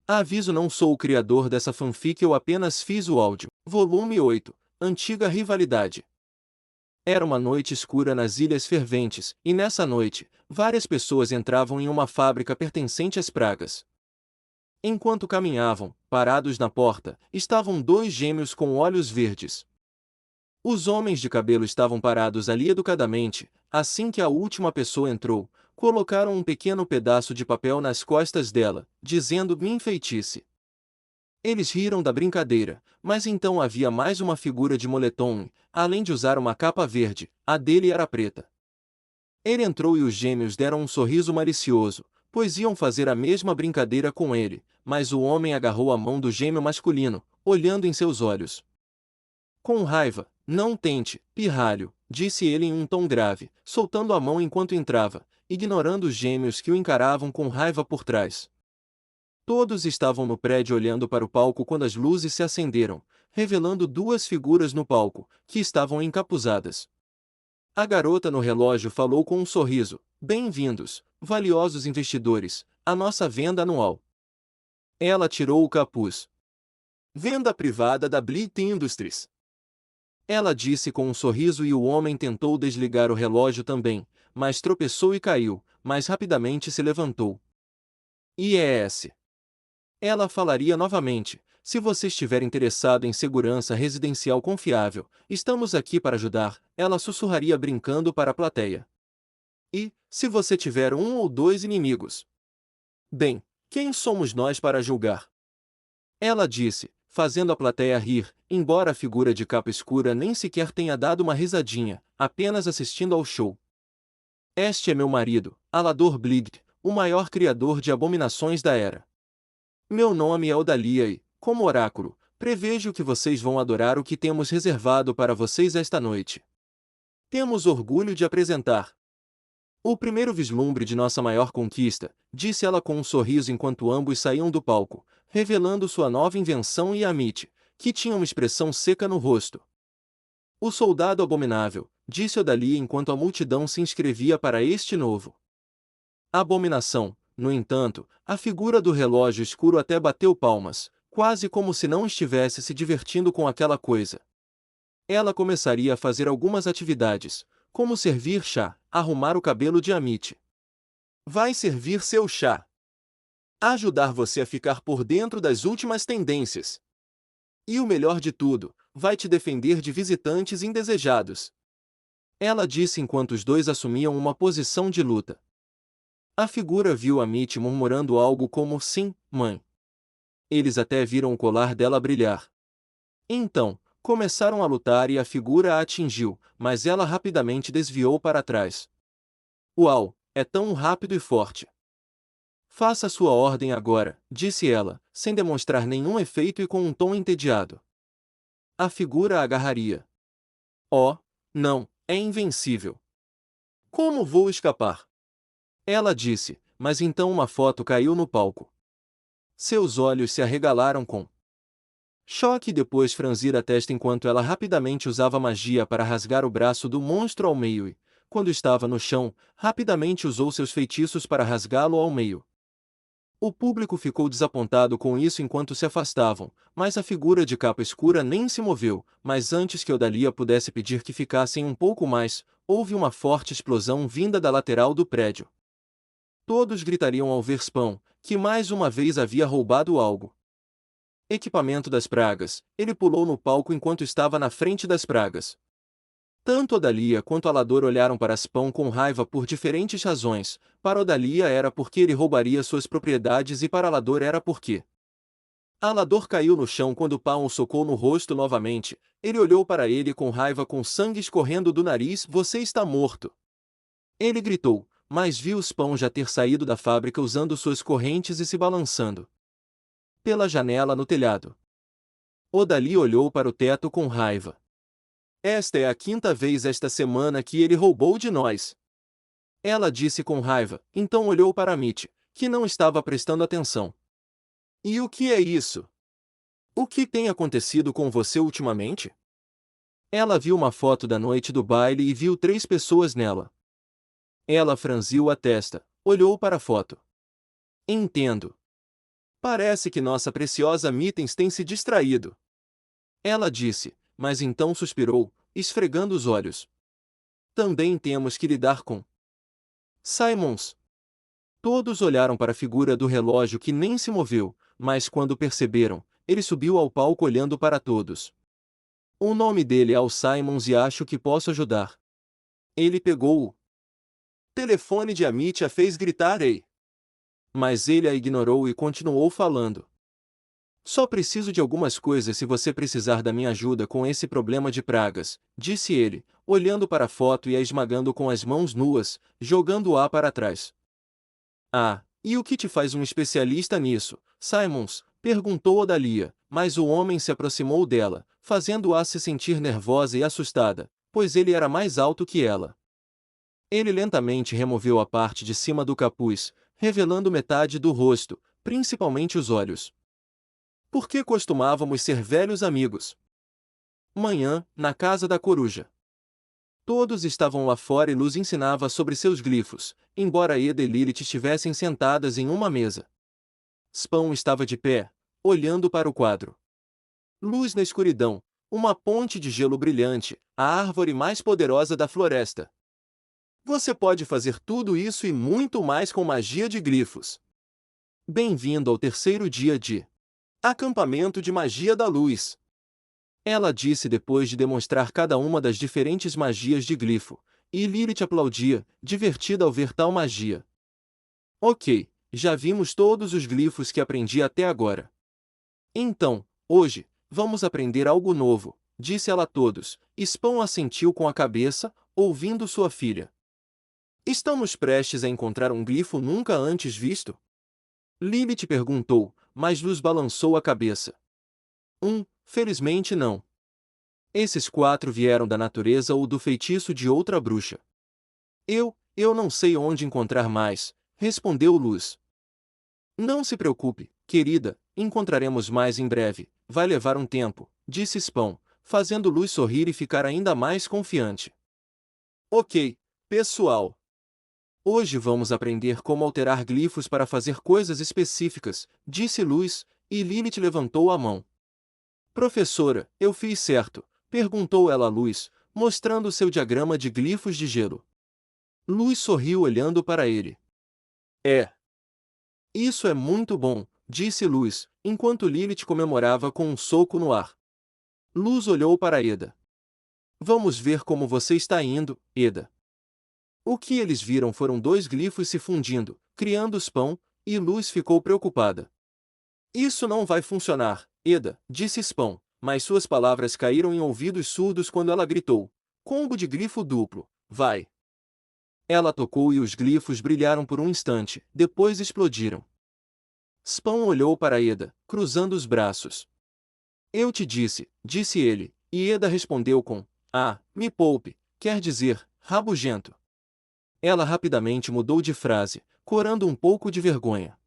Aviso: não sou o criador dessa fanfic, eu apenas fiz o áudio. Volume 8. Antiga rivalidade. Era uma noite escura nas Ilhas Ferventes, e nessa noite, várias pessoas entravam em uma fábrica pertencente às pragas. Enquanto caminhavam, parados na porta, estavam dois gêmeos com olhos verdes. Os homens de cabelo estavam parados ali educadamente. Assim que a última pessoa entrou, colocaram um pequeno pedaço de papel nas costas dela, dizendo: me enfeitice. Eles riram da brincadeira, mas então havia mais uma figura de moletom, além de usar uma capa verde, a dele era preta. Ele entrou e os gêmeos deram um sorriso malicioso, pois iam fazer a mesma brincadeira com ele, mas o homem agarrou a mão do gêmeo masculino, olhando em seus olhos. Com raiva: não tente, pirralho, disse ele em um tom grave, soltando a mão enquanto entrava, ignorando os gêmeos que o encaravam com raiva por trás. Todos estavam no prédio olhando para o palco quando as luzes se acenderam, revelando duas figuras no palco, que estavam encapuzadas. A garota no relógio falou com um sorriso: bem-vindos, valiosos investidores, à nossa venda anual. Ela tirou o capuz. Venda privada da Blit Industries. Ela disse com um sorriso, e o homem tentou desligar o relógio também, mas tropeçou e caiu, mas rapidamente se levantou. IES. Ela falaria novamente: se você estiver interessado em segurança residencial confiável, estamos aqui para ajudar. Ela sussurraria brincando para a plateia. E, se você tiver um ou dois inimigos? Bem, quem somos nós para julgar? Ela disse, fazendo a plateia rir, embora a figura de capa escura nem sequer tenha dado uma risadinha, apenas assistindo ao show. Este é meu marido, Alador Bligd, o maior criador de abominações da era. Meu nome é Odalia e, como oráculo, prevejo que vocês vão adorar o que temos reservado para vocês esta noite. Temos orgulho de apresentar o primeiro vislumbre de nossa maior conquista, disse ela com um sorriso enquanto ambos saíam do palco, revelando sua nova invenção, e Amit, que tinha uma expressão seca no rosto. O soldado abominável, disse Odalia enquanto a multidão se inscrevia para este novo abominação. No entanto, a figura do relógio escuro até bateu palmas, quase como se não estivesse se divertindo com aquela coisa. Ela começaria a fazer algumas atividades, como servir chá, arrumar o cabelo de Amit. Vai servir seu chá. Ajudar você a ficar por dentro das últimas tendências. E o melhor de tudo, vai te defender de visitantes indesejados. Ela disse enquanto os dois assumiam uma posição de luta. A figura viu Amit murmurando algo como: sim, mãe. Eles até viram o colar dela brilhar. Então, começaram a lutar e a figura a atingiu, mas ela rapidamente desviou para trás. Uau, é tão rápido e forte. Faça sua ordem agora, disse ela, sem demonstrar nenhum efeito e com um tom entediado. A figura a agarraria. Oh, não, é invencível. Como vou escapar? Ela disse, mas então uma foto caiu no palco. Seus olhos se arregalaram com choque e depois franzir a testa enquanto ela rapidamente usava magia para rasgar o braço do monstro ao meio e, quando estava no chão, rapidamente usou seus feitiços para rasgá-lo ao meio. O público ficou desapontado com isso enquanto se afastavam, mas a figura de capa escura nem se moveu, mas antes que Odalia pudesse pedir que ficassem um pouco mais, houve uma forte explosão vinda da lateral do prédio. Todos gritariam ao ver Spawn, que mais uma vez havia roubado algo. Equipamento das pragas. Ele pulou no palco enquanto estava na frente das pragas. Tanto Odalia quanto Alador olharam para Spawn com raiva por diferentes razões. Para Odalia era porque ele roubaria suas propriedades e para Alador era porque Alador caiu no chão quando Spawn o socou no rosto novamente. Ele olhou para ele com raiva, com sangue escorrendo do nariz. Você está morto. Ele gritou, mas viu Spawn já ter saído da fábrica usando suas correntes e se balançando pela janela no telhado. Odalia olhou para o teto com raiva. Esta é a quinta vez esta semana que ele roubou de nós. Ela disse com raiva, então olhou para Amit, que não estava prestando atenção. E o que é isso? O que tem acontecido com você ultimamente? Ela viu uma foto da noite do baile e viu 3 pessoas nela. Ela franziu a testa, olhou para a foto. Entendo. Parece que nossa preciosa Mittens tem se distraído. Ela disse, mas então suspirou, esfregando os olhos. Também temos que lidar com Simons. Todos olharam para a figura do relógio que nem se moveu, mas quando perceberam, ele subiu ao palco olhando para todos. O nome dele é Al Simons e acho que posso ajudar. Ele pegou o telefone de Amit e a fez gritar ei. Mas ele a ignorou e continuou falando. Só preciso de algumas coisas se você precisar da minha ajuda com esse problema de pragas, disse ele, olhando para a foto e a esmagando com as mãos nuas, jogando-a para trás. Ah, e o que te faz um especialista nisso, Simons? Perguntou Odalia, mas o homem se aproximou dela, fazendo-a se sentir nervosa e assustada, pois ele era mais alto que ela. Ele lentamente removeu a parte de cima do capuz, revelando metade do rosto, principalmente os olhos. Por que costumávamos ser velhos amigos? Manhã, na casa da coruja. Todos estavam lá fora e Luz ensinava sobre seus glifos, embora Eda e Lilith estivessem sentadas em uma mesa. Spawn estava de pé, olhando para o quadro. Luz na escuridão, uma ponte de gelo brilhante, a árvore mais poderosa da floresta. Você pode fazer tudo isso e muito mais com magia de glifos. Bem-vindo ao terceiro dia de Acampamento de Magia da Luz. Ela disse depois de demonstrar cada uma das diferentes magias de glifo, e Lilith aplaudia, divertida ao ver tal magia. Ok, já vimos todos os glifos que aprendi até agora. Então, hoje, vamos aprender algo novo, disse ela a todos. Spawn assentiu com a cabeça, ouvindo sua filha. Estamos prestes a encontrar um glifo nunca antes visto? Lilith perguntou, mas Luz balançou a cabeça. Felizmente não. Esses 4 vieram da natureza ou do feitiço de outra bruxa. Eu não sei onde encontrar mais, respondeu Luz. Não se preocupe, querida, encontraremos mais em breve, vai levar um tempo, disse Spawn, fazendo Luz sorrir e ficar ainda mais confiante. Ok, pessoal. Hoje vamos aprender como alterar glifos para fazer coisas específicas, disse Luz, e Lilith levantou a mão. Professora, eu fiz certo? Perguntou ela a Luz, mostrando seu diagrama de glifos de gelo. Luz sorriu olhando para ele. Isso é muito bom, disse Luz, enquanto Lilith comemorava com um soco no ar. Luz olhou para Eda. Vamos ver como você está indo, Eda. O que eles viram foram 2 glifos se fundindo, criando Spawn, e Luz ficou preocupada. Isso não vai funcionar, Eda, disse Spawn, mas suas palavras caíram em ouvidos surdos quando ela gritou. Combo de glifo duplo, vai! Ela tocou e os glifos brilharam por um instante, depois explodiram. Spawn olhou para Eda, cruzando os braços. Eu te disse ele, e Eda respondeu com, me poupe, quer dizer, rabugento. Ela rapidamente mudou de frase, corando um pouco de vergonha,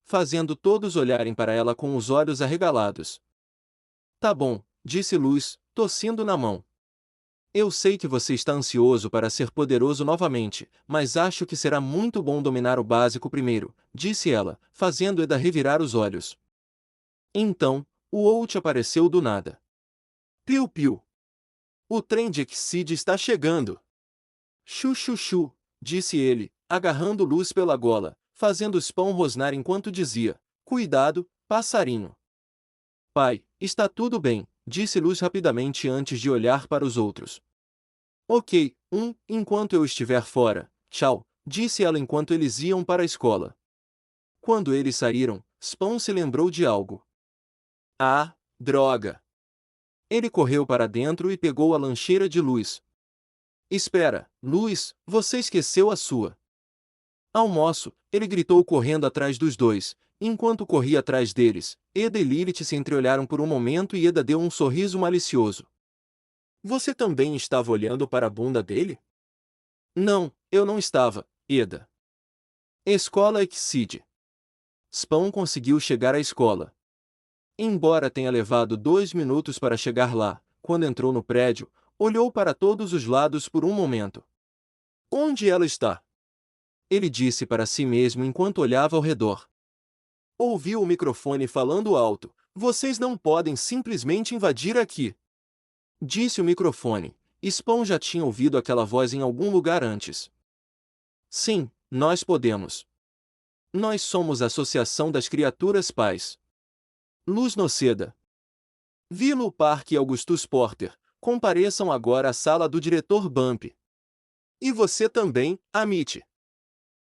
fazendo todos olharem para ela com os olhos arregalados. Tá bom, disse Luz, tossindo na mão. Eu sei que você está ansioso para ser poderoso novamente, mas acho que será muito bom dominar o básico primeiro, disse ela, fazendo Eda revirar os olhos. Então, o Out apareceu do nada. Piu-piu! O trem de Exceed está chegando! Chu-chu-chu, disse ele, agarrando Luz pela gola, fazendo Spawn rosnar enquanto dizia, cuidado, passarinho. Pai, está tudo bem, disse Luz rapidamente antes de olhar para os outros. Ok, enquanto eu estiver fora, tchau, disse ela enquanto eles iam para a escola. Quando eles saíram, Spawn se lembrou de algo. Ah, droga! Ele correu para dentro e pegou a lancheira de Luz. Espera, Luz, você esqueceu a sua. Almoço, ele gritou correndo atrás dos dois. Enquanto corria atrás deles, Eda e Lilith se entreolharam por um momento e Eda deu um sorriso malicioso. Você também estava olhando para a bunda dele? Não, eu não estava, Eda. Escola Exceed. Spawn conseguiu chegar à escola. Embora tenha levado 2 minutos para chegar lá, quando entrou no prédio, olhou para todos os lados por um momento. Onde ela está? Ele disse para si mesmo enquanto olhava ao redor. Ouviu o microfone falando alto. Vocês não podem simplesmente invadir aqui. Disse o microfone. Spawn já tinha ouvido aquela voz em algum lugar antes. Sim, nós podemos. Nós somos a Associação das Criaturas Pais. Luz Noceda. Vilo Park e Augustus Porter, compareçam agora à sala do diretor Bump. E você também, Amit.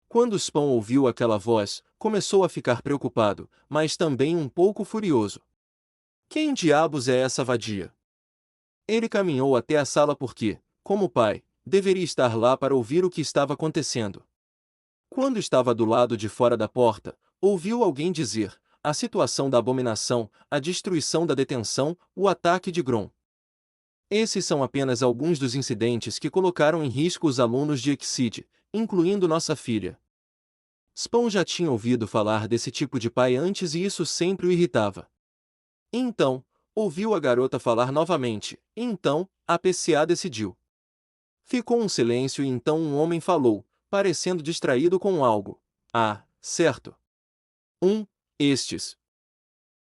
Quando Spawn ouviu aquela voz, começou a ficar preocupado, mas também um pouco furioso. Quem diabos é essa vadia? Ele caminhou até a sala porque, como pai, deveria estar lá para ouvir o que estava acontecendo. Quando estava do lado de fora da porta, ouviu alguém dizer: a situação da abominação, a destruição da detenção, o ataque de Grom. Esses são apenas alguns dos incidentes que colocaram em risco os alunos de Exceed, incluindo nossa filha. Spawn já tinha ouvido falar desse tipo de pai antes e isso sempre o irritava. Então, ouviu a garota falar novamente. Então, a PCA decidiu. Ficou um silêncio e então um homem falou, parecendo distraído com algo. Ah, certo. Estes.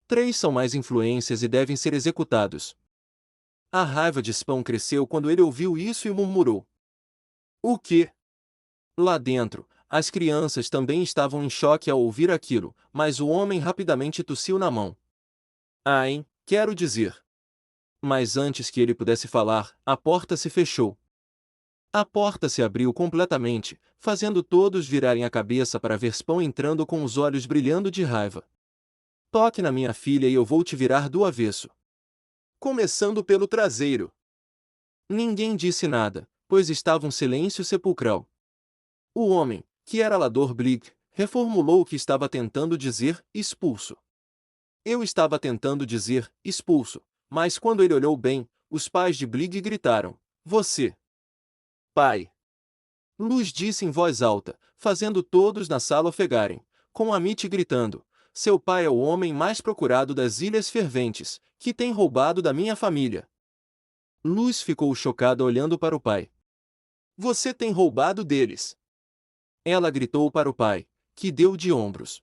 3 são mais influências e devem ser executados. A raiva de Spawn cresceu quando ele ouviu isso e murmurou. O quê? Lá dentro, as crianças também estavam em choque ao ouvir aquilo, mas o homem rapidamente tossiu na mão. Quero dizer. Mas antes que ele pudesse falar, a porta se fechou. A porta se abriu completamente, fazendo todos virarem a cabeça para ver Spawn entrando com os olhos brilhando de raiva. Toque na minha filha e eu vou te virar do avesso. Começando pelo traseiro. Ninguém disse nada, pois estava um silêncio sepulcral. O homem, que era Lador Blig, reformulou o que estava tentando dizer, expulso. Eu estava tentando dizer, expulso, mas quando ele olhou bem, os pais de Blig gritaram, você. Pai. Luz disse em voz alta, fazendo todos na sala ofegarem, com Amit gritando, seu pai é o homem mais procurado das Ilhas Ferventes, que tem roubado da minha família. Luz ficou chocada olhando para o pai. Você tem roubado deles. Ela gritou para o pai, que deu de ombros.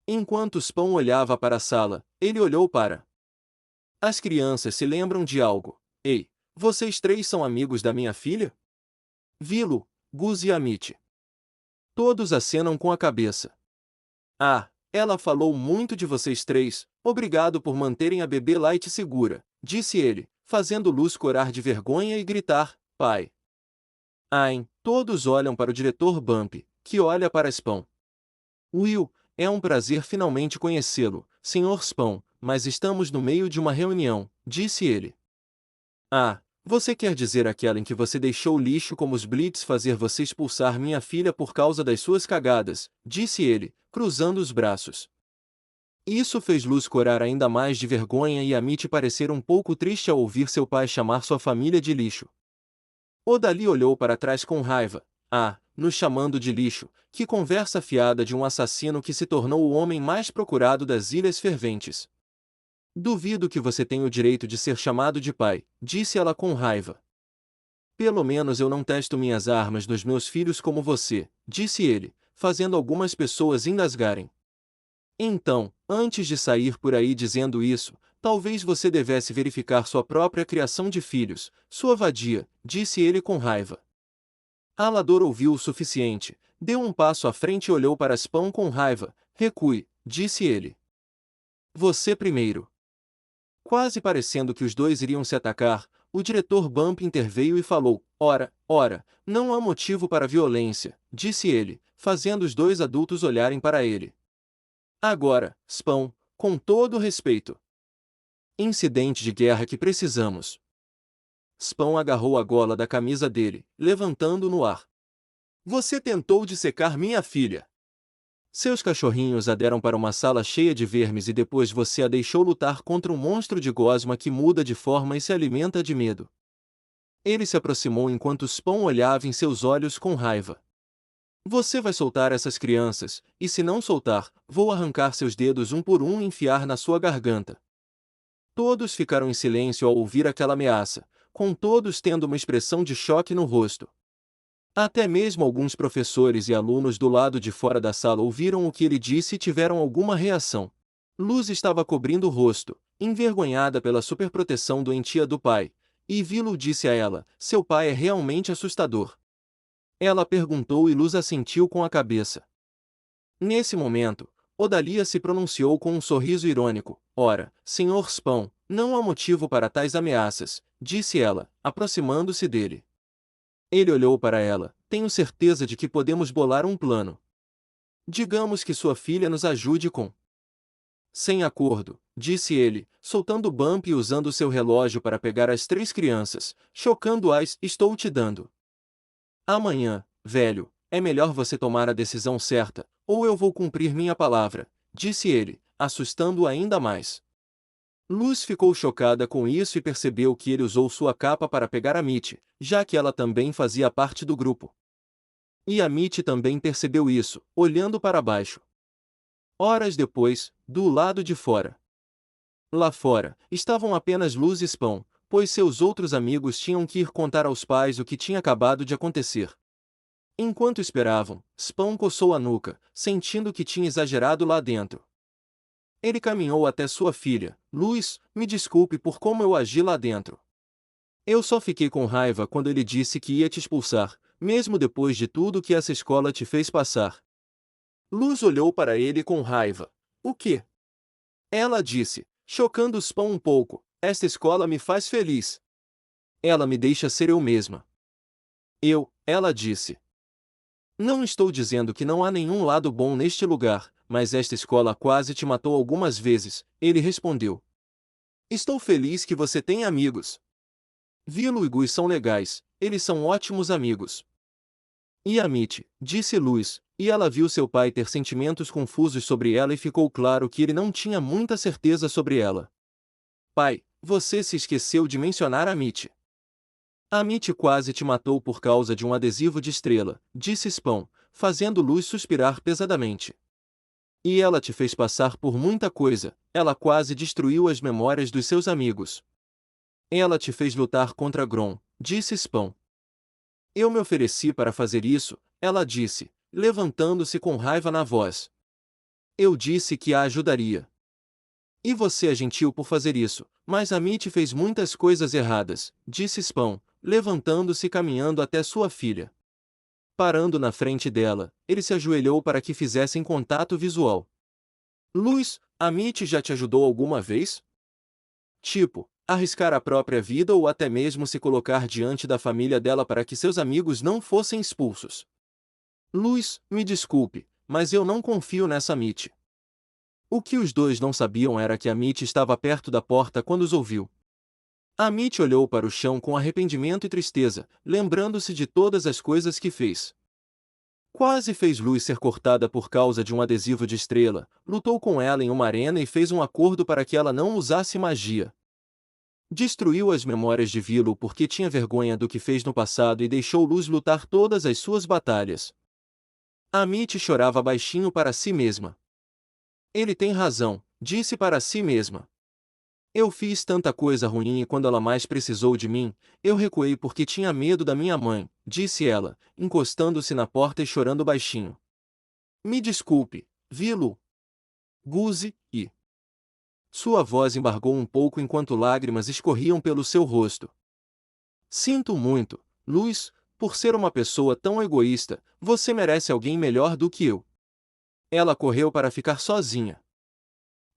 Enquanto Spawn olhava para a sala, ele olhou para. As crianças se lembram de algo. Ei, vocês 3 são amigos da minha filha? Vilo, Gus e Amit. Todos acenam com a cabeça. Ela falou muito de vocês 3, obrigado por manterem a bebê Light segura, disse ele, fazendo Luz corar de vergonha e gritar, pai. Todos olham para o diretor Bump, que olha para Spawn. Will, é um prazer finalmente conhecê-lo, Sr. Spawn, mas estamos no meio de uma reunião, disse ele. Você quer dizer aquela em que você deixou lixo como os Blitz fazer você expulsar minha filha por causa das suas cagadas, disse ele, cruzando os braços. Isso fez Luz corar ainda mais de vergonha e Amit parecer um pouco triste ao ouvir seu pai chamar sua família de lixo. Odali olhou para trás com raiva. Nos chamando de lixo, que conversa fiada de um assassino que se tornou o homem mais procurado das Ilhas Ferventes. Duvido que você tenha o direito de ser chamado de pai, disse ela com raiva. Pelo menos eu não testo minhas armas nos meus filhos como você, disse ele, fazendo algumas pessoas engasgarem. Então, antes de sair por aí dizendo isso, talvez você devesse verificar sua própria criação de filhos, sua vadia, disse ele com raiva. Alador ouviu o suficiente, deu um passo à frente e olhou para Spawn com raiva. Recue, disse ele. Você primeiro. Quase parecendo que os dois iriam se atacar, o diretor Bump interveio e falou, ora, não há motivo para violência, disse ele, fazendo os 2 adultos olharem para ele. Agora, Spawn, com todo o respeito. Incidente de guerra que precisamos. Spawn agarrou a gola da camisa dele, levantando no ar. Você tentou dissecar minha filha. Seus cachorrinhos a deram para uma sala cheia de vermes e depois você a deixou lutar contra um monstro de gosma que muda de forma e se alimenta de medo. Ele se aproximou enquanto Spawn olhava em seus olhos com raiva. Você vai soltar essas crianças, e se não soltar, vou arrancar seus dedos um por um e enfiar na sua garganta. Todos ficaram em silêncio ao ouvir aquela ameaça, com todos tendo uma expressão de choque no rosto. Até mesmo alguns professores e alunos do lado de fora da sala ouviram o que ele disse e tiveram alguma reação. Luz estava cobrindo o rosto, envergonhada pela superproteção doentia do pai, e Vilo disse a ela: "Seu pai é realmente assustador." Ela perguntou e Luz assentiu com a cabeça. Nesse momento, Odalia se pronunciou com um sorriso irônico. "Ora, Sr. Spawn, não há motivo para tais ameaças", disse ela, aproximando-se dele. Ele olhou para ela. "Tenho certeza de que podemos bolar um plano. Digamos que sua filha nos ajude com." "Sem acordo", disse ele, soltando o bump e usando seu relógio para pegar as 3 crianças, chocando-as. "Estou te dando. Amanhã, velho, é melhor você tomar a decisão certa, ou eu vou cumprir minha palavra", disse ele, assustando-o ainda mais. Luz ficou chocada com isso e percebeu que ele usou sua capa para pegar a Mitty, já que ela também fazia parte do grupo. E a Mitty também percebeu isso, olhando para baixo. Horas depois, do lado de fora. Lá fora, estavam apenas Luz e Spawn, pois seus outros amigos tinham que ir contar aos pais o que tinha acabado de acontecer. Enquanto esperavam, Spawn coçou a nuca, sentindo que tinha exagerado lá dentro. Ele caminhou até sua filha. "Luz, me desculpe por como eu agi lá dentro. Eu só fiquei com raiva quando ele disse que ia te expulsar, mesmo depois de tudo que essa escola te fez passar." Luz olhou para ele com raiva. "O quê?" Ela disse, chocando Spawn um pouco. "Esta escola me faz feliz. Ela me deixa ser eu mesma." Ela disse. "Não estou dizendo que não há nenhum lado bom neste lugar, mas esta escola quase te matou algumas vezes", ele respondeu. "Estou feliz que você tem amigos. Vilo e Gus são legais, eles são ótimos amigos." "E a Mitty", disse Luz, e ela viu seu pai ter sentimentos confusos sobre ela e ficou claro que ele não tinha muita certeza sobre ela. "Pai, você se esqueceu de mencionar a Mitty." "A Mitty quase te matou por causa de um adesivo de estrela", disse Spawn, fazendo Luz suspirar pesadamente. "E ela te fez passar por muita coisa, ela quase destruiu as memórias dos seus amigos." "Ela te fez lutar contra Grom", disse Spawn. "Eu me ofereci para fazer isso", ela disse, levantando-se com raiva na voz. "Eu disse que a ajudaria. E você é gentil por fazer isso, mas a Mitty fez muitas coisas erradas", disse Spawn, levantando-se e caminhando até sua filha. Parando na frente dela, ele se ajoelhou para que fizessem contato visual. "Luz, a Mitty já te ajudou alguma vez? Tipo, arriscar a própria vida ou até mesmo se colocar diante da família dela para que seus amigos não fossem expulsos?" "Luz, me desculpe, mas eu não confio nessa Mitty." O que os dois não sabiam era que a Mitty estava perto da porta quando os ouviu. A Mitty olhou para o chão com arrependimento e tristeza, lembrando-se de todas as coisas que fez. Quase fez Luz ser cortada por causa de um adesivo de estrela, lutou com ela em uma arena e fez um acordo para que ela não usasse magia. Destruiu as memórias de Vilo porque tinha vergonha do que fez no passado e deixou Luz lutar todas as suas batalhas. A Mitty chorava baixinho para si mesma. "Ele tem razão", disse para si mesma. "Eu fiz tanta coisa ruim e quando ela mais precisou de mim, eu recuei porque tinha medo da minha mãe", disse ela, encostando-se na porta e chorando baixinho. "Me desculpe, Vilo. Guzi, e..." Sua voz embargou um pouco enquanto lágrimas escorriam pelo seu rosto. "Sinto muito, Luz, por ser uma pessoa tão egoísta, você merece alguém melhor do que eu." Ela correu para ficar sozinha.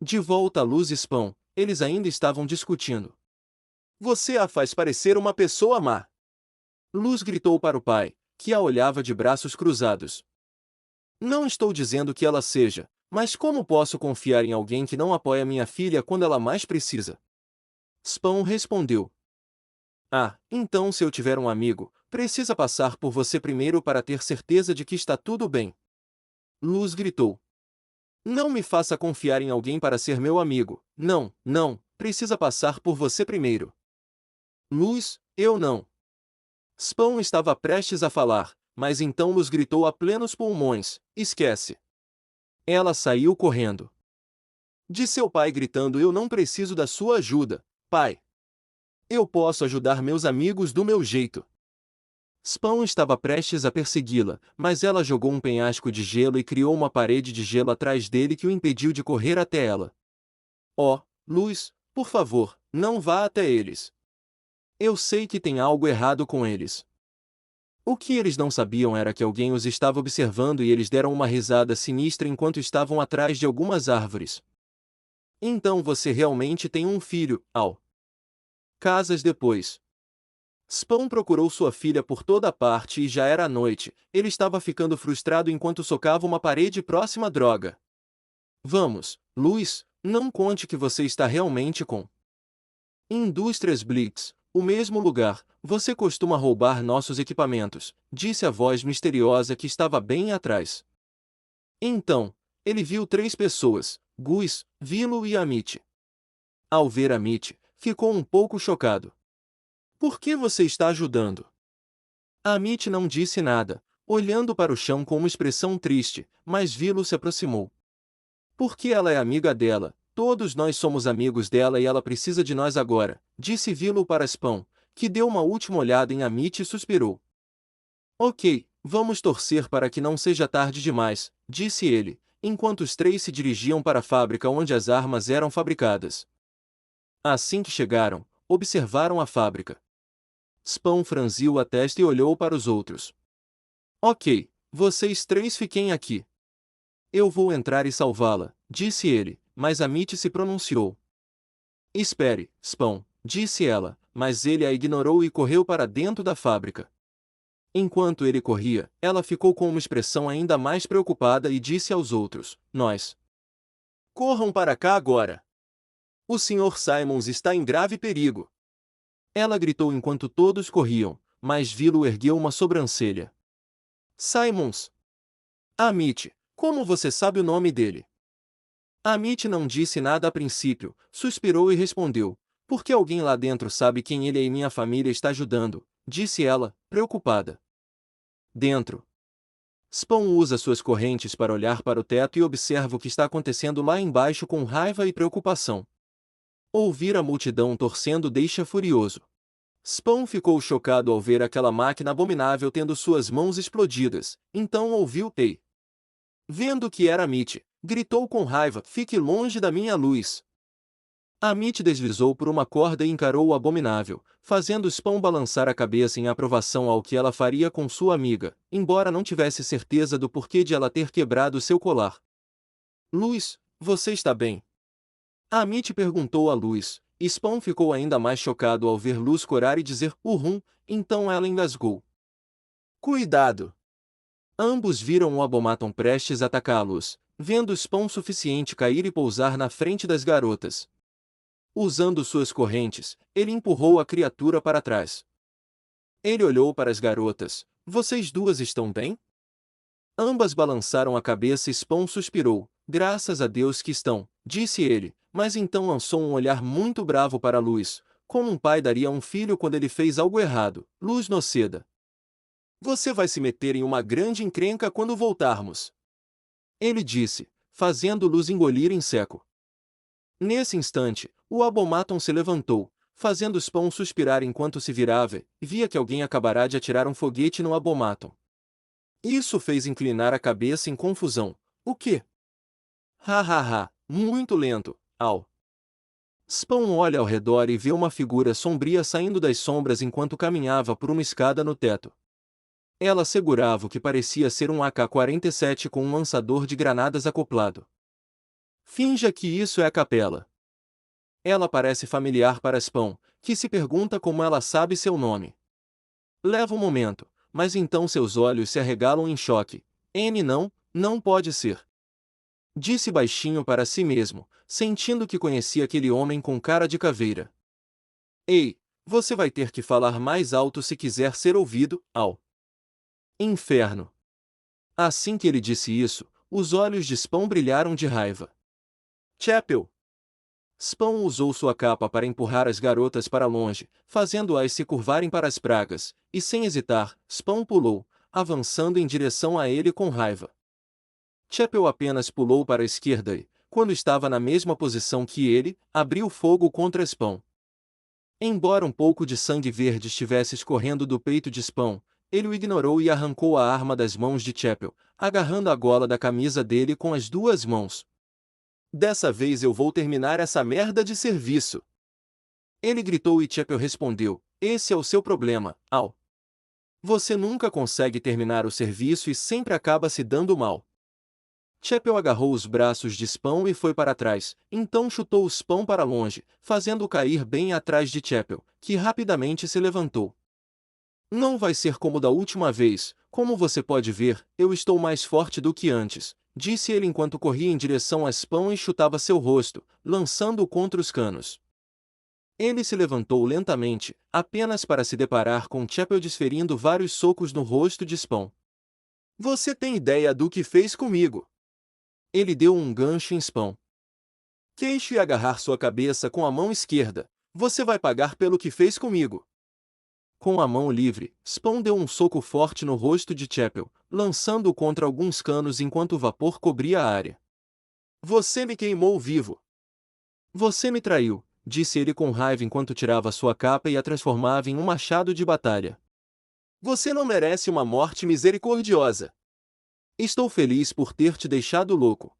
De volta a Luz e Spawn, eles ainda estavam discutindo. "Você a faz parecer uma pessoa má." Luz gritou para o pai, que a olhava de braços cruzados. "Não estou dizendo que ela seja, mas como posso confiar em alguém que não apoia minha filha quando ela mais precisa?" Spawn respondeu. "Ah, então se eu tiver um amigo, precisa passar por você primeiro para ter certeza de que está tudo bem." Luz gritou. "Não me faça confiar em alguém para ser meu amigo. Não, não, precisa passar por você primeiro." "Luz, eu não." Spawn estava prestes a falar, mas então Luz gritou a plenos pulmões: "Esquece." Ela saiu correndo. De seu pai gritando: "Eu não preciso da sua ajuda, pai. Eu posso ajudar meus amigos do meu jeito." Spawn estava prestes a persegui-la, mas ela jogou um penhasco de gelo e criou uma parede de gelo atrás dele que o impediu de correr até ela. Oh, Luz, por favor, não vá até eles. Eu sei que tem algo errado com eles. O que eles não sabiam era que alguém os estava observando e eles deram uma risada sinistra enquanto estavam atrás de algumas árvores. Então você realmente tem um filho, Al. Casas depois. Spawn procurou sua filha por toda parte e já era noite. Ele estava ficando frustrado enquanto socava uma parede próxima à droga. Vamos, Luz, não conte que você está realmente com Indústrias Blitz, o mesmo lugar. Você costuma roubar nossos equipamentos, disse a voz misteriosa que estava bem atrás. Então, ele viu 3 pessoas, Gus, Vilo e Amit. Ao ver Amit, ficou um pouco chocado. Por que você está ajudando? Amit não disse nada, olhando para o chão com uma expressão triste, mas Vilo se aproximou. Porque ela é amiga dela, todos nós somos amigos dela e ela precisa de nós agora, disse Vilo para Spawn, que deu uma última olhada em Amit e suspirou. Ok, vamos torcer para que não seja tarde demais, disse ele, enquanto os 3 se dirigiam para a fábrica onde as armas eram fabricadas. Assim que chegaram, observaram a fábrica. Spawn franziu a testa e olhou para os outros. Ok, vocês 3 fiquem aqui. Eu vou entrar e salvá-la, disse ele, mas Amit se pronunciou. Espere, Spawn, disse ela, mas ele a ignorou e correu para dentro da fábrica. Enquanto ele corria, ela ficou com uma expressão ainda mais preocupada e disse aos outros, nós. Corram para cá agora. O Sr. Simons está em grave perigo. Ela gritou enquanto todos corriam, mas Vilo ergueu uma sobrancelha. Simons. Amit, como você sabe o nome dele? Amit não disse nada a princípio, suspirou e respondeu, porque alguém lá dentro sabe quem ele é e minha família está ajudando, disse ela, preocupada. Dentro. Spawn usa suas correntes para olhar para o teto e observa o que está acontecendo lá embaixo com raiva e preocupação. Ouvir a multidão torcendo deixa furioso. Spawn ficou chocado ao ver aquela máquina abominável tendo suas mãos explodidas, então ouviu Tei. Vendo que era Amit, gritou com raiva, fique longe da minha luz. Amit deslizou por uma corda e encarou o abominável, fazendo Spawn balançar a cabeça em aprovação ao que ela faria com sua amiga, embora não tivesse certeza do porquê de ela ter quebrado seu colar. Luz, você está bem? Amit perguntou a Luz. Spawn ficou ainda mais chocado ao ver Luz corar e dizer, uhum, então ela engasgou. Cuidado! Ambos viram o Abomaton prestes a atacá-los, vendo Spawn suficiente cair e pousar na frente das garotas. Usando suas correntes, ele empurrou a criatura para trás. Ele olhou para as garotas. Vocês 2 estão bem? Ambas balançaram a cabeça e Spawn suspirou. Graças a Deus que estão, disse ele, mas então lançou um olhar muito bravo para Luz, como um pai daria a um filho quando ele fez algo errado. Luz Noceda. Você vai se meter em uma grande encrenca quando voltarmos. Ele disse, fazendo Luz engolir em seco. Nesse instante, o Abomaton se levantou, fazendo Spawn suspirar enquanto se virava, e via que alguém acabará de atirar um foguete no Abomaton. Isso fez inclinar a cabeça em confusão. O quê? Ha, muito lento, Al. Spawn olha ao redor e vê uma figura sombria saindo das sombras enquanto caminhava por uma escada no teto. Ela segurava o que parecia ser um AK-47 com um lançador de granadas acoplado. Finja que isso é a capela. Ela parece familiar para Spawn, que se pergunta como ela sabe seu nome. Leva um momento, mas então seus olhos se arregalam em choque. Não pode ser. Disse baixinho para si mesmo, sentindo que conhecia aquele homem com cara de caveira. Ei, você vai ter que falar mais alto se quiser ser ouvido, Al. Inferno. Assim que ele disse isso, os olhos de Spawn brilharam de raiva. Chapel. Spawn usou sua capa para empurrar as garotas para longe, fazendo-as se curvarem para as pragas, e sem hesitar, Spawn pulou, avançando em direção a ele com raiva. Chapel apenas pulou para a esquerda e, quando estava na mesma posição que ele, abriu fogo contra Spawn. Embora um pouco de sangue verde estivesse escorrendo do peito de Spawn, ele o ignorou e arrancou a arma das mãos de Chapel, agarrando a gola da camisa dele com as duas mãos. Dessa vez eu vou terminar essa merda de serviço. Ele gritou e Chapel respondeu, esse é o seu problema, Al. Você nunca consegue terminar o serviço e sempre acaba se dando mal. Chapel agarrou os braços de Spawn e foi para trás, então chutou o Spawn para longe, fazendo-o cair bem atrás de Chapel, que rapidamente se levantou. Não vai ser como da última vez, como você pode ver, eu estou mais forte do que antes, disse ele enquanto corria em direção a Spawn e chutava seu rosto, lançando-o contra os canos. Ele se levantou lentamente, apenas para se deparar com Chapel desferindo vários socos no rosto de Spawn. Você tem ideia do que fez comigo? Ele deu um gancho em Spawn. Queixo e agarrar sua cabeça com a mão esquerda. Você vai pagar pelo que fez comigo. Com a mão livre, Spawn deu um soco forte no rosto de Chapel, lançando-o contra alguns canos enquanto o vapor cobria a área. Você me queimou vivo. Você me traiu, disse ele com raiva enquanto tirava sua capa e a transformava em um machado de batalha. Você não merece uma morte misericordiosa. Estou feliz por ter te deixado louco.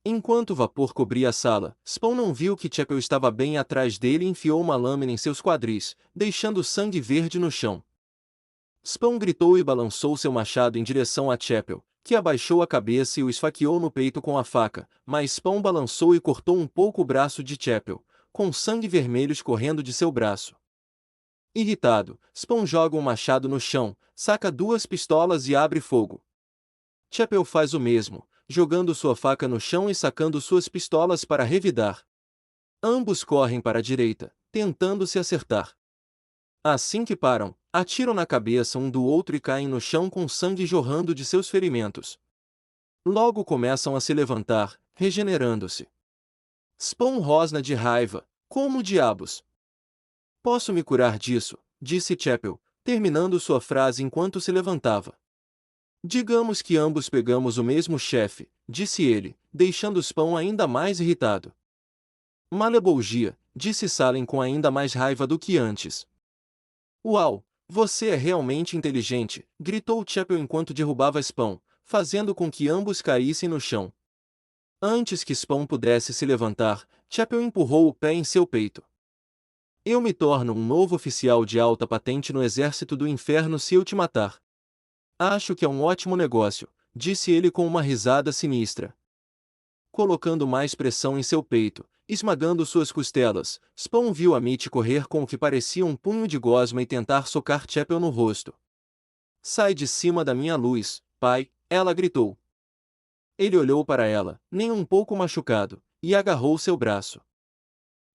Enquanto o vapor cobria a sala, Spawn não viu que Chapel estava bem atrás dele e enfiou uma lâmina em seus quadris, deixando sangue verde no chão. Spawn gritou e balançou seu machado em direção a Chapel, que abaixou a cabeça e o esfaqueou no peito com a faca, mas Spawn balançou e cortou um pouco o braço de Chapel, com sangue vermelho escorrendo de seu braço. Irritado, Spawn joga um machado no chão, saca duas pistolas e abre fogo. Chapel faz o mesmo, jogando sua faca no chão e sacando suas pistolas para revidar. Ambos correm para a direita, tentando se acertar. Assim que param, atiram na cabeça um do outro e caem no chão com sangue jorrando de seus ferimentos. Logo começam a se levantar, regenerando-se. Spawn rosna de raiva, como diabos. Posso me curar disso, disse Chapel, terminando sua frase enquanto se levantava. Digamos que ambos pegamos o mesmo chefe, disse ele, deixando Spawn ainda mais irritado. Malebolgia, disse Salem com ainda mais raiva do que antes. Uau, você é realmente inteligente, gritou Chapel enquanto derrubava Spawn, fazendo com que ambos caíssem no chão. Antes que Spawn pudesse se levantar, Chapel empurrou o pé em seu peito. Eu me torno um novo oficial de alta patente no exército do inferno se eu te matar. Acho que é um ótimo negócio, disse ele com uma risada sinistra. Colocando mais pressão em seu peito, esmagando suas costelas, Spawn viu Amit correr com o que parecia um punho de gosma e tentar socar Chapel no rosto. Sai de cima da minha luz, pai, ela gritou. Ele olhou para ela, nem um pouco machucado, e agarrou seu braço.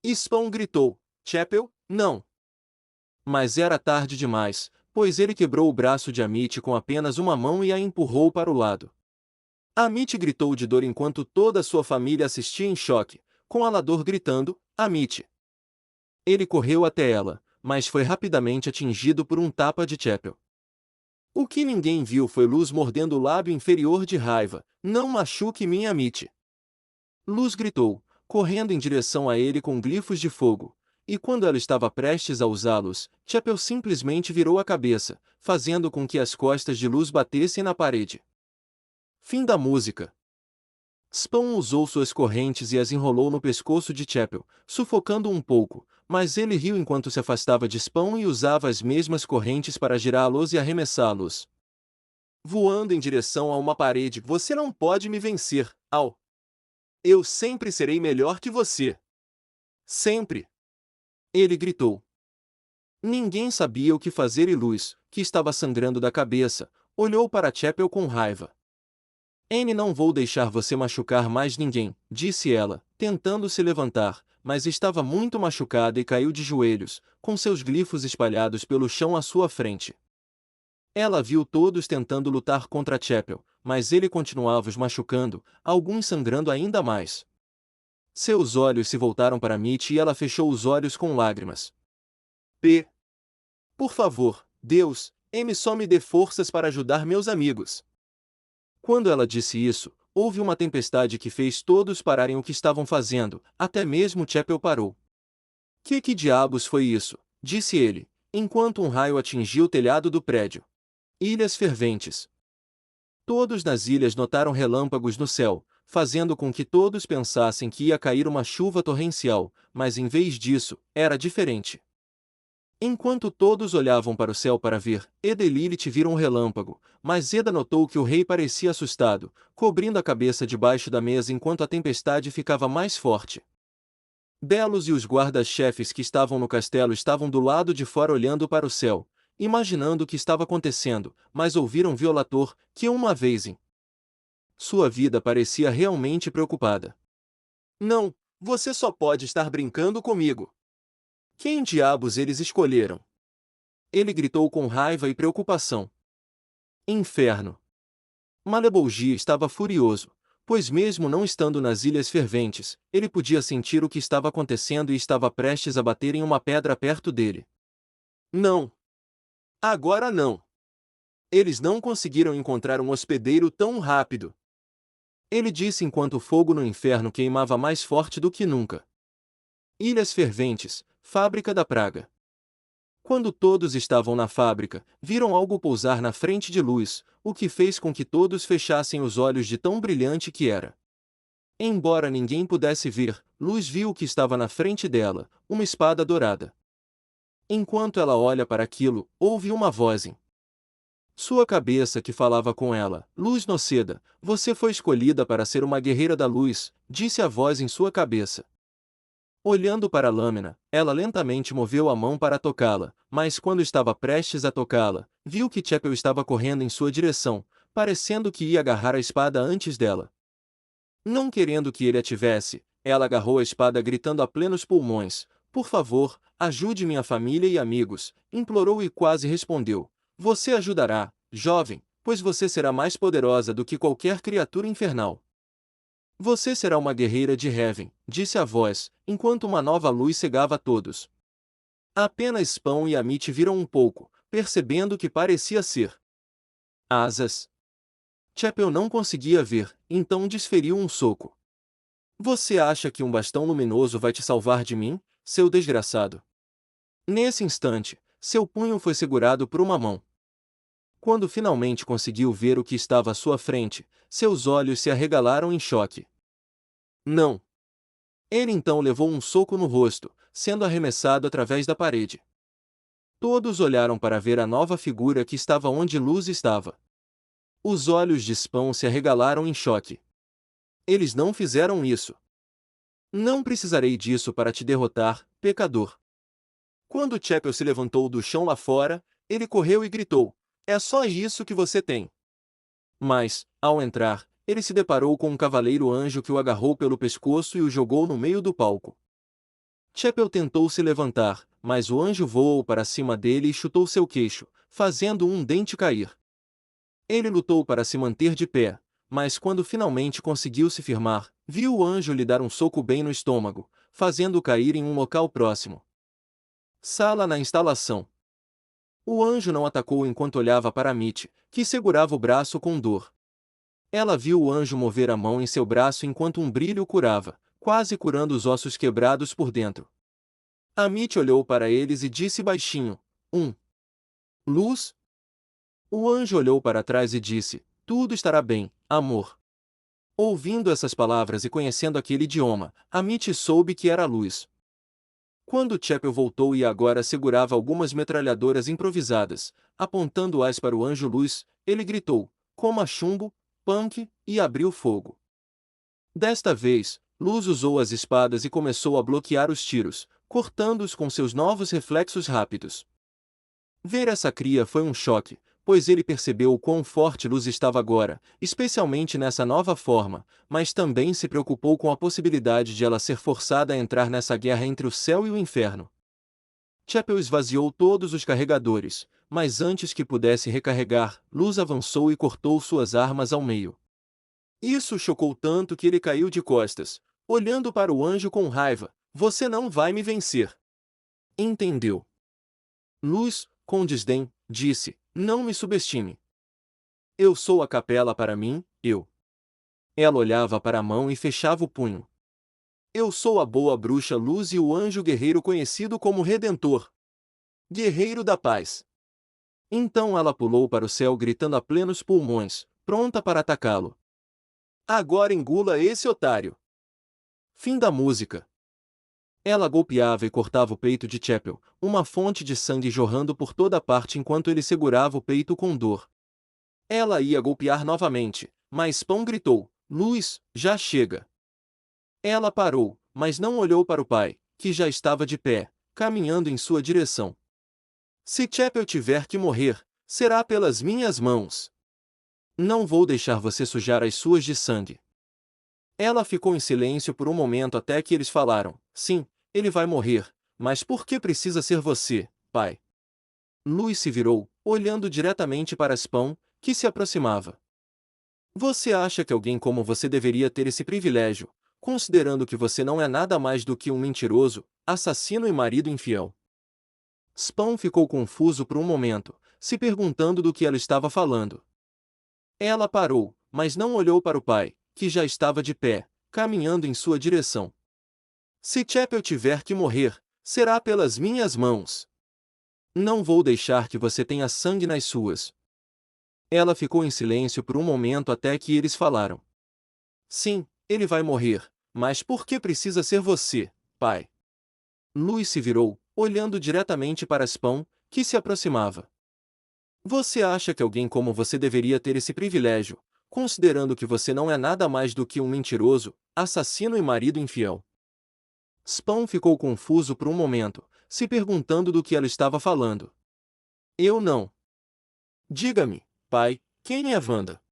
Spawn gritou, Chapel, não. Mas era tarde demais, pois ele quebrou o braço de Amit com apenas uma mão e a empurrou para o lado. Amit gritou de dor enquanto toda sua família assistia em choque, com Alador gritando, Amit. Ele correu até ela, mas foi rapidamente atingido por um tapa de Chapel. O que ninguém viu foi Luz mordendo o lábio inferior de raiva, não machuque minha Amit. Luz gritou, correndo em direção a ele com glifos de fogo. E quando ela estava prestes a usá-los, Chapel simplesmente virou a cabeça, fazendo com que as costas de Luz batessem na parede. Fim da música. Spawn usou suas correntes e as enrolou no pescoço de Chapel, sufocando um pouco, mas ele riu enquanto se afastava de Spawn e usava as mesmas correntes para girá-los e arremessá-los. Voando em direção a uma parede, você não pode me vencer, Al. Eu sempre serei melhor que você. Sempre. Ele gritou. Ninguém sabia o que fazer e Luz, que estava sangrando da cabeça, olhou para Chapel com raiva. Não vou deixar você machucar mais ninguém, disse ela, tentando se levantar, mas estava muito machucada e caiu de joelhos, com seus glifos espalhados pelo chão à sua frente. Ela viu todos tentando lutar contra Chapel, mas ele continuava os machucando, alguns sangrando ainda mais. Seus olhos se voltaram para Mitch e ela fechou os olhos com lágrimas. Por favor, Deus, só me dê forças para ajudar meus amigos. Quando ela disse isso, houve uma tempestade que fez todos pararem o que estavam fazendo, até mesmo Chapel parou. Que diabos foi isso? Disse ele, enquanto um raio atingiu o telhado do prédio. Ilhas ferventes. Todos nas ilhas notaram relâmpagos no céu, fazendo com que todos pensassem que ia cair uma chuva torrencial, mas em vez disso, era diferente. Enquanto todos olhavam para o céu para ver, Eda e Lilith viram um relâmpago, mas Eda notou que o rei parecia assustado, cobrindo a cabeça debaixo da mesa enquanto a tempestade ficava mais forte. Delos e os guardas-chefes que estavam no castelo estavam do lado de fora olhando para o céu, imaginando o que estava acontecendo, mas ouviram Violator, que uma vez em sua vida parecia realmente preocupada. Não, você só pode estar brincando comigo. Quem diabos eles escolheram? Ele gritou com raiva e preocupação. Inferno! Malebolgia estava furioso, pois mesmo não estando nas Ilhas Ferventes, ele podia sentir o que estava acontecendo e estava prestes a bater em uma pedra perto dele. Não! Agora não! Eles não conseguiram encontrar um hospedeiro tão rápido. Ele disse enquanto o fogo no inferno queimava mais forte do que nunca. Ilhas Ferventes, Fábrica da Praga. Quando todos estavam na fábrica, viram algo pousar na frente de Luz, o que fez com que todos fechassem os olhos de tão brilhante que era. Embora ninguém pudesse ver, Luz viu o que estava na frente dela, uma espada dourada. Enquanto ela olha para aquilo, ouve uma voz em sua cabeça que falava com ela. Luz Noceda, você foi escolhida para ser uma guerreira da luz, disse a voz em sua cabeça. Olhando para a lâmina, ela lentamente moveu a mão para tocá-la, mas quando estava prestes a tocá-la, viu que Chapel estava correndo em sua direção, parecendo que ia agarrar a espada antes dela. Não querendo que ele a tivesse, ela agarrou a espada gritando a plenos pulmões, por favor, ajude minha família e amigos, implorou e quase respondeu. Você ajudará, jovem, pois você será mais poderosa do que qualquer criatura infernal. Você será uma guerreira de Heaven, disse a voz, enquanto uma nova luz cegava a todos. Apenas Spawn e Amit viram um pouco, percebendo que parecia ser asas. Chapel não conseguia ver, então desferiu um soco. Você acha que um bastão luminoso vai te salvar de mim, seu desgraçado? Nesse instante, seu punho foi segurado por uma mão. Quando finalmente conseguiu ver o que estava à sua frente, seus olhos se arregalaram em choque. Não! Ele então levou um soco no rosto, sendo arremessado através da parede. Todos olharam para ver a nova figura que estava onde Luz estava. Os olhos de Spawn se arregalaram em choque. Eles não fizeram isso. Não precisarei disso para te derrotar, pecador. Quando Chapel se levantou do chão lá fora, ele correu e gritou: é só isso que você tem. Mas, ao entrar, ele se deparou com um cavaleiro anjo que o agarrou pelo pescoço e o jogou no meio do palco. Chapel tentou se levantar, mas o anjo voou para cima dele e chutou seu queixo, fazendo um dente cair. Ele lutou para se manter de pé, mas quando finalmente conseguiu se firmar, viu o anjo lhe dar um soco bem no estômago, fazendo-o cair em um local próximo. Sala na instalação. O anjo não atacou enquanto olhava para Amit, que segurava o braço com dor. Ela viu o anjo mover a mão em seu braço enquanto um brilho o curava, quase curando os ossos quebrados por dentro. Amit olhou para eles e disse baixinho: Luz? O anjo olhou para trás e disse: tudo estará bem, amor. Ouvindo essas palavras e conhecendo aquele idioma, Amit soube que era Luz. Quando Chapel voltou e agora segurava algumas metralhadoras improvisadas, apontando-as para o anjo Luz, ele gritou: coma chumbo, punk, e abriu fogo. Desta vez, Luz usou as espadas e começou a bloquear os tiros, cortando-os com seus novos reflexos rápidos. Ver essa cria foi um choque, pois ele percebeu o quão forte Luz estava agora, especialmente nessa nova forma, mas também se preocupou com a possibilidade de ela ser forçada a entrar nessa guerra entre o céu e o inferno. Chapel esvaziou todos os carregadores, mas antes que pudesse recarregar, Luz avançou e cortou suas armas ao meio. Isso o chocou tanto que ele caiu de costas, olhando para o anjo com raiva. Você não vai me vencer. Entendeu? Luz, com desdém, disse: não me subestime. Eu sou a capela para mim, eu. Ela olhava para a mão e fechava o punho. Eu sou a boa bruxa Luz e o anjo guerreiro conhecido como Redentor. Guerreiro da Paz. Então ela pulou para o céu gritando a plenos pulmões, pronta para atacá-lo. Agora engula esse otário! Fim da música. Ela golpeava e cortava o peito de Chapel, uma fonte de sangue jorrando por toda parte enquanto ele segurava o peito com dor. Ela ia golpear novamente, mas Spawn gritou, Louis, já chega. Ela parou, mas não olhou para o pai, que já estava de pé, caminhando em sua direção. Se Chapel tiver que morrer, será pelas minhas mãos. Não vou deixar você sujar as suas de sangue. Ela ficou em silêncio por um momento até que eles falaram, sim, ele vai morrer, mas por que precisa ser você, pai? Louis se virou, olhando diretamente para Spawn, que se aproximava. Você acha que alguém como você deveria ter esse privilégio, considerando que você não é nada mais do que um mentiroso, assassino e marido infiel? Spawn ficou confuso por um momento, se perguntando do que ela estava falando. Ela parou, mas não olhou para o pai, que já estava de pé, caminhando em sua direção. Se Chapel tiver que morrer, será pelas minhas mãos. Não vou deixar que você tenha sangue nas suas. Ela ficou em silêncio por um momento até que eles falaram. Sim, ele vai morrer, mas por que precisa ser você, pai? Louis se virou, olhando diretamente para Spawn, que se aproximava. Você acha que alguém como você deveria ter esse privilégio, considerando que você não é nada mais do que um mentiroso, assassino e marido infiel? Spawn ficou confuso por um momento, se perguntando do que ela estava falando. Eu não. Diga-me, pai, quem é Wanda?